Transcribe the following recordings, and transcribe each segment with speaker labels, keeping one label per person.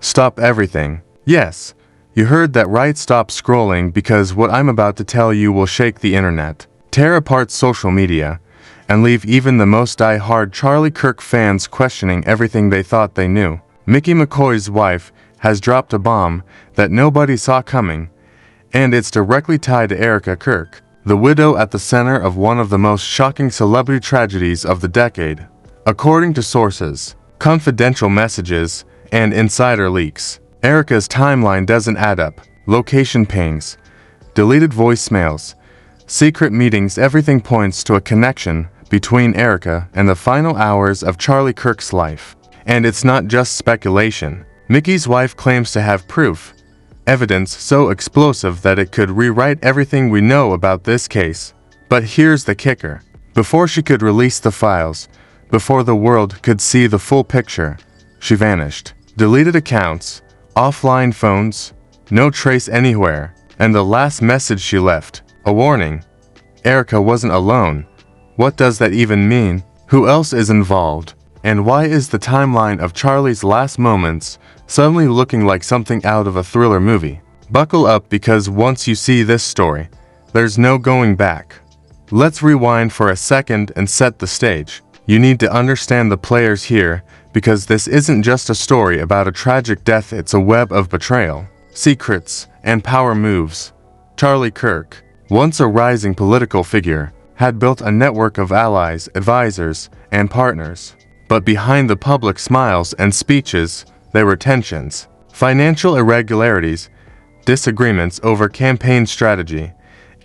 Speaker 1: Stop everything. Yes, you heard that right. Stop scrolling because what I'm about to tell you will shake the internet, tear apart social media, and leave even the most die-hard Charlie Kirk fans questioning everything they thought they knew. Micky McCoy's wife has dropped a bomb that nobody saw coming, and it's directly tied to Erika Kirk, the widow at the center of one of the most shocking celebrity tragedies of the decade. According to sources, confidential messages, and insider leaks, Erika's timeline doesn't add up. Location pings, deleted voicemails, secret meetings, everything points to a connection between Erika and the final hours of Charlie Kirk's life. And it's not just speculation. Micky's wife claims to have proof, evidence so explosive that it could rewrite everything we know about this case. But here's the kicker. Before she could release the files, before the world could see the full picture, she vanished. Deleted accounts, offline phones, no trace anywhere, and the last message she left, a warning. Erika wasn't alone. What does that even mean? Who else is involved? And why is the timeline of Charlie's last moments suddenly looking like something out of a thriller movie? Buckle up, because once you see this story, there's no going back. Let's rewind for a second and set the stage. You need to understand the players here, because this isn't just a story about a tragic death, it's a web of betrayal, secrets, and power moves. Charlie Kirk, once a rising political figure, had built a network of allies, advisors, and partners. But behind the public smiles and speeches, there were tensions, financial irregularities, disagreements over campaign strategy,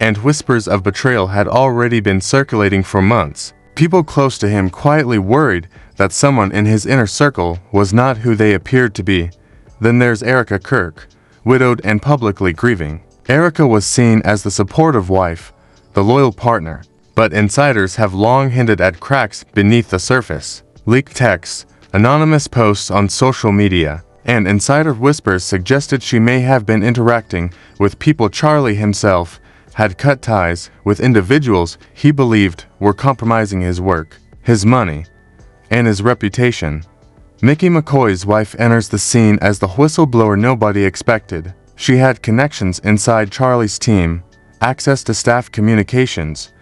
Speaker 1: and whispers of betrayal had already been circulating for months. People close to him quietly worried that someone in his inner circle was not who they appeared to be. Then there's Erika Kirk, widowed and publicly grieving. Erika was seen as the supportive wife, the loyal partner, but insiders have long hinted at cracks beneath the surface. Leaked texts, anonymous posts on social media, and insider whispers suggested she may have been interacting with people Charlie himself had cut ties with, individuals he believed were compromising his work, his money, and his reputation. Micky McCoy's wife enters the scene as the whistleblower nobody expected. She had connections inside Charlie's team, access to staff communications,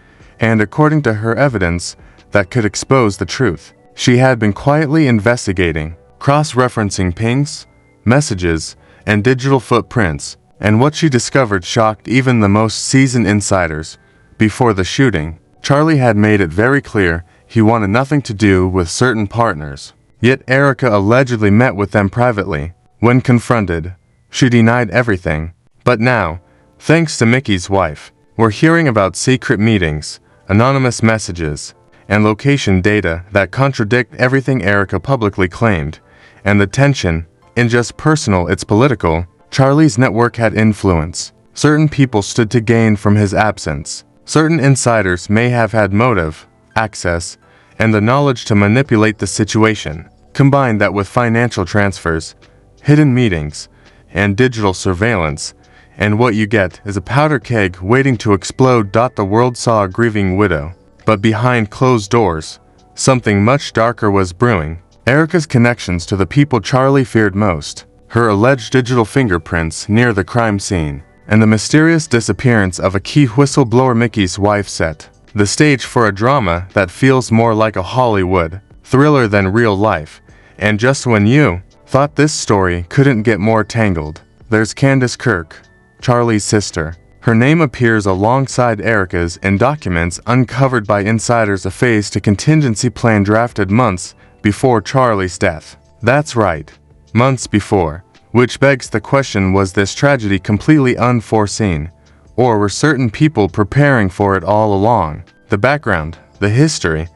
Speaker 1: and according to her, evidence that could expose the truth. She had been quietly investigating, cross-referencing pings, messages, and digital footprints, and what she discovered shocked even the most seasoned insiders. Before the shooting, Charlie had made it very clear he wanted nothing to do with certain partners. Yet Erika allegedly met with them privately. When confronted, she denied everything. But now, thanks to Micky's wife, we're hearing about secret meetings, anonymous messages, and location data that contradict everything Erika publicly claimed. And the tension isn't just personal, it's political. Charlie's network had influence. Certain people stood to gain from his absence. Certain insiders may have had motive, access, and the knowledge to manipulate the situation. Combine that with financial transfers, hidden meetings, and digital surveillance, and what you get is a powder keg waiting to explode. The world saw a grieving widow. But behind closed doors, something much darker was brewing. Erika's connections to the people Charlie feared most, her alleged digital fingerprints near the crime scene, and the mysterious disappearance of a key whistleblower. Micky's wife set the stage for a drama that feels more like a Hollywood thriller than real life. And just when you thought this story couldn't get more tangled, there's Candace Kirk, Charlie's sister. Her name appears alongside Erika's in documents uncovered by insiders, a phase to contingency plan drafted months before Charlie's death. That's right, months before. Which begs the question, was this tragedy completely unforeseen? Or were certain people preparing for it all along? The background, the history,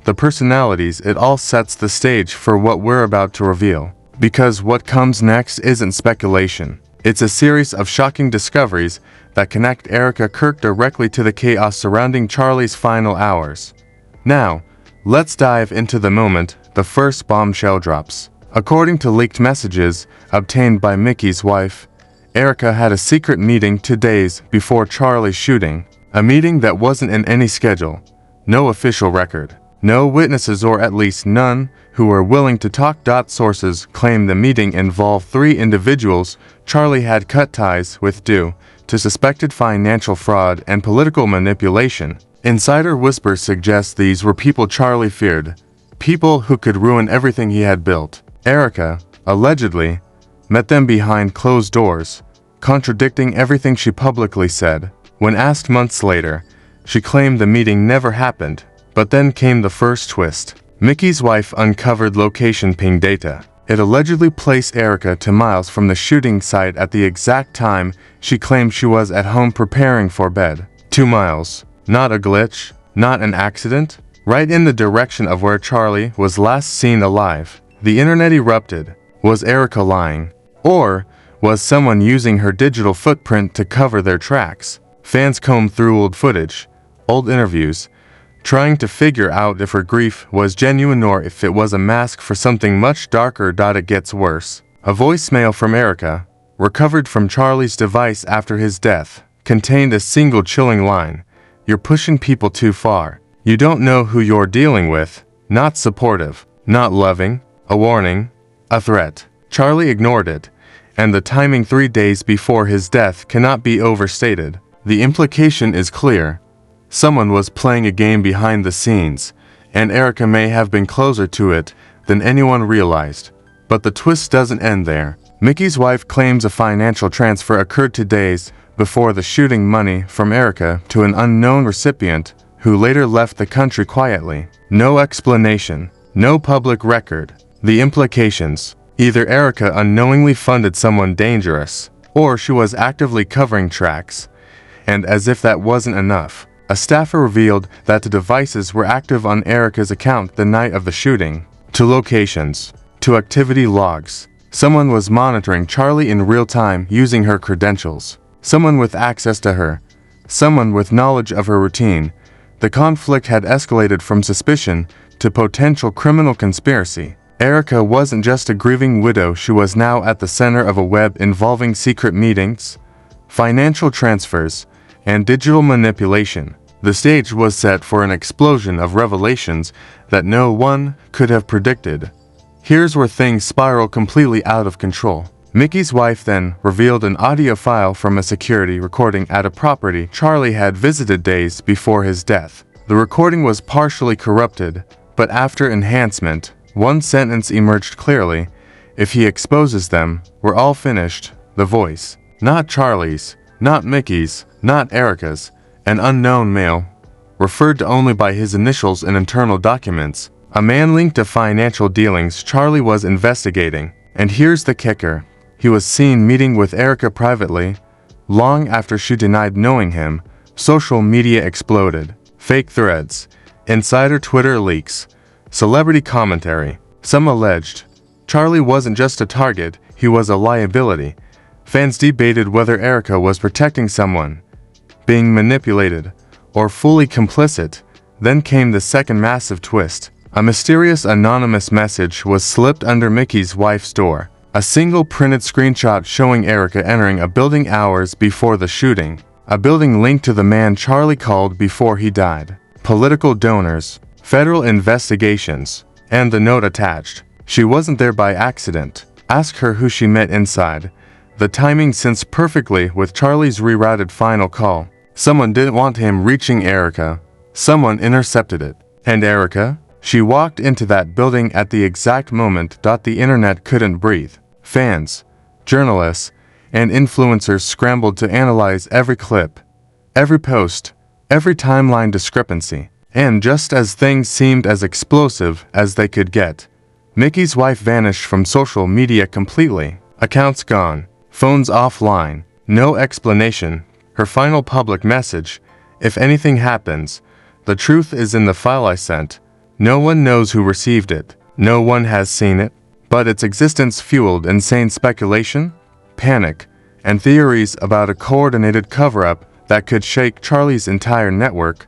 Speaker 1: the personalities, it all sets the stage for what we're about to reveal. Because what comes next isn't speculation. It's a series of shocking discoveries that connect Erika Kirk directly to the chaos surrounding Charlie's final hours. Now, let's dive into the moment the first bombshell drops. According to leaked messages obtained by Micky's wife, Erika had a secret meeting 2 days before Charlie's shooting, a meeting that wasn't in any schedule, no official record. No witnesses, or at least none, who were willing to talk. Sources claim the meeting involved 3 individuals Charlie had cut ties with due to suspected financial fraud and political manipulation. Insider whispers suggest these were people Charlie feared, people who could ruin everything he had built. Erika, allegedly, met them behind closed doors, contradicting everything she publicly said. When asked months later, she claimed the meeting never happened. But then came the first twist. Micky's wife uncovered location ping data. It allegedly placed Erika 2 miles from the shooting site at the exact time she claimed she was at home preparing for bed. 2 miles. Not a glitch, not an accident. Right in the direction of where Charlie was last seen alive. The internet erupted. Was Erika lying? Or was someone using her digital footprint to cover their tracks? Fans combed through old footage, old interviews, trying to figure out if her grief was genuine or if it was a mask for something much darker. It gets worse. A voicemail from Erika, recovered from Charlie's device after his death, contained a single chilling line. You're pushing people too far. You don't know who you're dealing with. Not supportive, not loving, a warning, a threat. Charlie ignored it, and the timing 3 days before his death cannot be overstated. The implication is clear. Someone was playing a game behind the scenes, and Erika may have been closer to it than anyone realized. But the twist doesn't end there. Micky's wife claims a financial transfer occurred 2 days before the shooting, money from Erika to an unknown recipient who later left the country quietly. No explanation, no public record. The implications: either Erika unknowingly funded someone dangerous, or she was actively covering tracks. And as if that wasn't enough, a staffer revealed that the devices were active on Erika's account the night of the shooting. To locations, to activity logs. Someone was monitoring Charlie in real time using her credentials. Someone with access to her. Someone with knowledge of her routine. The conflict had escalated from suspicion to potential criminal conspiracy. Erika wasn't just a grieving widow, she was now at the center of a web involving secret meetings, financial transfers, and digital manipulation. The stage was set for an explosion of revelations that no one could have predicted. Here's where things spiral completely out of control. Micky's wife then revealed an audio file from a security recording at a property Charlie had visited days before his death. The recording was partially corrupted, but after enhancement, one sentence emerged clearly: if he exposes them, we're all finished. The voice, not Charlie's, not Micky's, not Erika's, an unknown male, referred to only by his initials in internal documents. A man linked to financial dealings Charlie was investigating. And here's the kicker. He was seen meeting with Erika privately. Long after she denied knowing him, social media exploded. Fake threads, insider Twitter leaks, celebrity commentary. Some alleged Charlie wasn't just a target, he was a liability. Fans debated whether Erika was protecting someone, being manipulated, or fully complicit. Then came the second massive twist. A mysterious anonymous message was slipped under Micky's wife's door. A single printed screenshot showing Erika entering a building hours before the shooting. A building linked to the man Charlie called before he died. Political donors, federal investigations, and the note attached. She wasn't there by accident. Ask her who she met inside. The timing synced perfectly with Charlie's rerouted final call. Someone didn't want him reaching Erika. Someone intercepted it. And Erika? She walked into that building at the exact moment. The internet couldn't breathe. Fans, journalists, and influencers scrambled to analyze every clip, every post, every timeline discrepancy. And just as things seemed as explosive as they could get, Micky's wife vanished from social media completely. Accounts gone, phones offline, no explanation. Her final public message: if anything happens, the truth is in the file I sent. No one knows who received it. No one has seen it. But its existence fueled insane speculation, panic, and theories about a coordinated cover-up that could shake Charlie's entire network.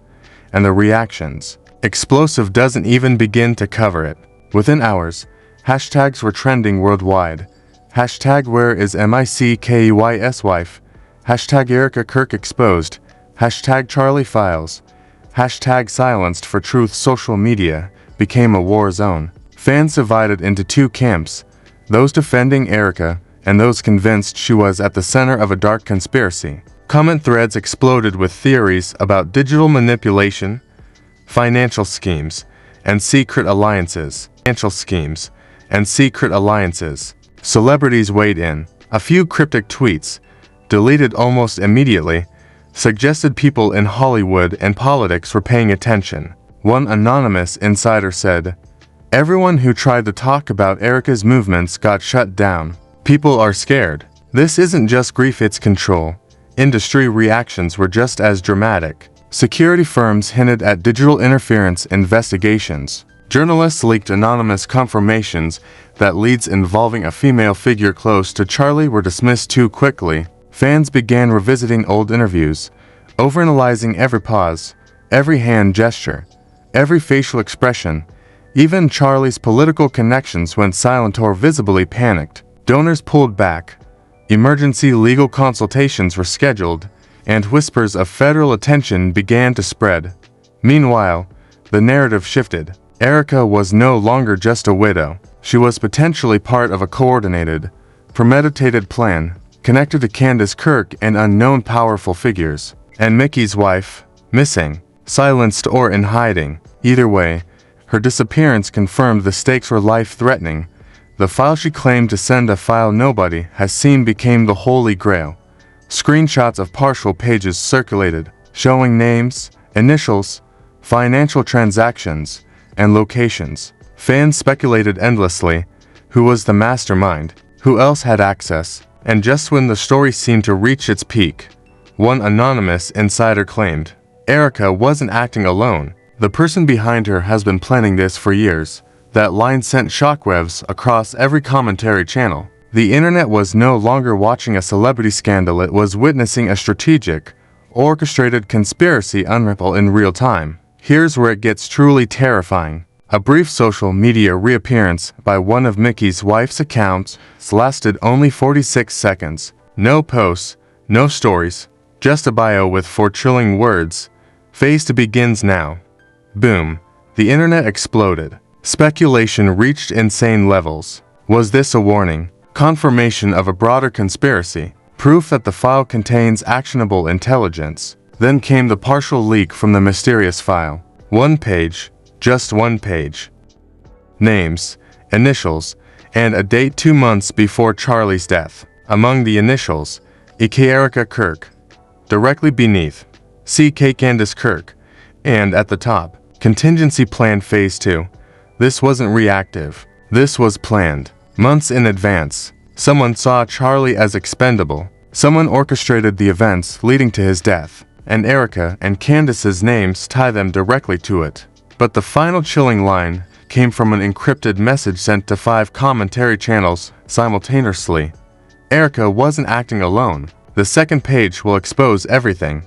Speaker 1: And the reactions. Explosive doesn't even begin to cover it. Within hours, hashtags were trending worldwide. Hashtag where is MICKEY's wife? Hashtag ErikaKirk exposed. Hashtag Charlie Files. #silenced for truth social media became a war zone. Fans divided into two camps, those defending Erika and those convinced she was at the center of a dark conspiracy. Comment threads exploded with theories about digital manipulation, financial schemes, and secret alliances. Celebrities weighed in. A few cryptic tweets, deleted almost immediately, suggested people in Hollywood and politics were paying attention. One anonymous insider said, "Everyone who tried to talk about Erika's movements got shut down. People are scared. This isn't just grief, it's control." Industry reactions were just as dramatic. Security firms hinted at digital interference investigations. Journalists leaked anonymous confirmations that leads involving a female figure close to Charlie were dismissed too quickly. Fans began revisiting old interviews, overanalyzing every pause, every hand gesture, every facial expression. Even Charlie's political connections went silent or visibly panicked. Donors pulled back. Emergency legal consultations were scheduled, and whispers of federal attention began to spread. Meanwhile, the narrative shifted. Erika was no longer just a widow. She was potentially part of a coordinated, premeditated plan, connected to Candace Kirk and unknown powerful figures. And Micky's wife, missing, silenced or in hiding. Either way, her disappearance confirmed the stakes were life-threatening. The file she claimed to send, a file nobody has seen, became the holy grail. Screenshots of partial pages circulated, showing names, initials, financial transactions, and locations. Fans speculated endlessly. Who was the mastermind? Who else had access? And just when the story seemed to reach its peak, one anonymous insider claimed, Erika wasn't acting alone. The person behind her has been planning this for years. That line sent shockwaves across every commentary channel. The internet was no longer watching a celebrity scandal, it was witnessing a strategic, orchestrated conspiracy unravel in real time. Here's where it gets truly terrifying. A brief social media reappearance by one of Micky's wife's accounts lasted only 46 seconds. No posts, no stories, just a bio with 4 chilling words. Phase 2 begins now. Boom. The internet exploded. Speculation reached insane levels. Was this a warning? Confirmation of a broader conspiracy? Proof that the file contains actionable intelligence? Then came the partial leak from the mysterious file. One page, just one page. Names, initials, and a date 2 months before Charlie's death. Among the initials, Erika Kirk. Directly beneath, CK Candace Kirk. And at the top, Contingency Plan Phase 2. This wasn't reactive. This was planned. Months in advance. Someone saw Charlie as expendable. Someone orchestrated the events leading to his death. And Erika and Candace's names tie them directly to it. But the final chilling line came from an encrypted message sent to 5 commentary channels simultaneously. Erika wasn't acting alone. The second page will expose everything.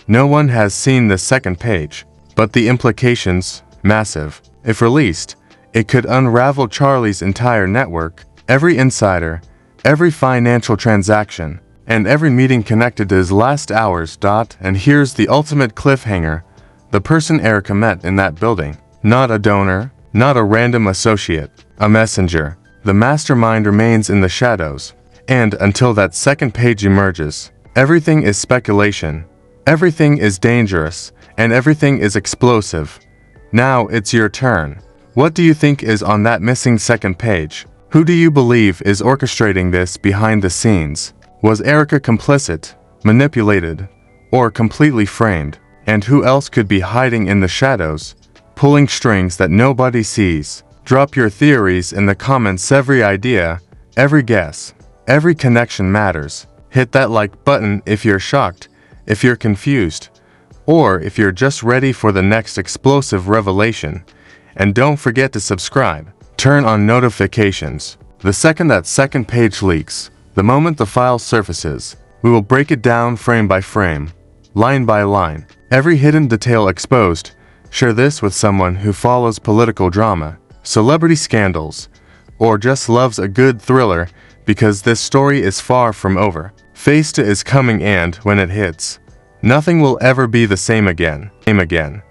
Speaker 1: No one has seen the second page, but the implications, massive. If released, it could unravel Charlie's entire network, every insider, every financial transaction, and every meeting connected to his last hours. And here's the ultimate cliffhanger. The person Erika met in that building. Not a donor, not a random associate, a messenger. The mastermind remains in the shadows. And until that second page emerges, everything is speculation. Everything is dangerous, and everything is explosive. Now it's your turn. What do you think is on that missing second page? Who do you believe is orchestrating this behind the scenes? Was Erika complicit, manipulated, or completely framed? And who else could be hiding in the shadows, pulling strings that nobody sees? Drop your theories in the comments. Every idea, every guess, every connection matters. Hit that like button if you're shocked, if you're confused, or if you're just ready for the next explosive revelation. And don't forget to subscribe. Turn on notifications. The second that second page leaks, the moment the file surfaces, we will break it down frame by frame, line by line, every hidden detail exposed. Share this with someone who follows political drama, celebrity scandals, or just loves a good thriller, because this story is far from over. Phase 2 is coming, and when it hits, Nothing will ever be the same again.